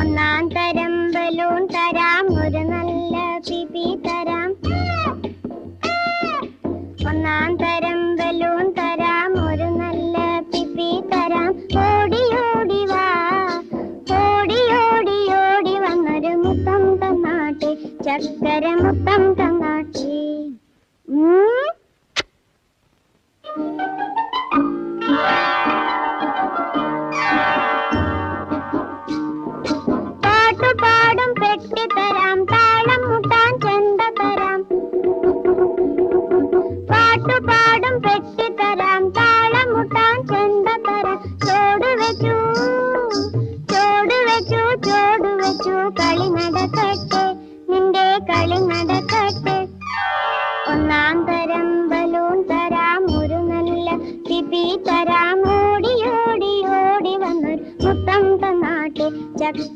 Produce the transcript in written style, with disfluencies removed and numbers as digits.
ഒന്നാം തരം ബലൂൺ തരാം, ഒരു നല്ല പിപി തരാം. ഒന്നാം തരം ബലൂൺ തരാം, ഒരു നല്ല പിപി തരാം. ഓടി ഓടി വാ, ഓടി ഓടി ഓടി വന്നൊരു മുത്തം തന്നാട്ടെ, ചക്കര മുത്തം തന്നാട്ടെ. പാട്ടുപാടും പെട്ടി തരാം, താളം മുട്ടാൻ ചെണ്ട തരാം. പാട്ടുപാടും പെട്ടി തരാം, താളം മുട്ടാൻ ചെണ്ട തരാം. ചോട് വെച്ചു ചോട് വെച്ചു ചോട് വെച്ചു, കളി നടക്കട്ടെ, നിന്റെ കളി നടക്കട്ടെ. ഒന്നാം തരം ബലൂൺ തരാം, ഒരു നല്ല പിപി തരാം. ഓടി ഓടി ഓടി വന്നൊരു മുത്തം തന്നാട്ടെ, ചക്ക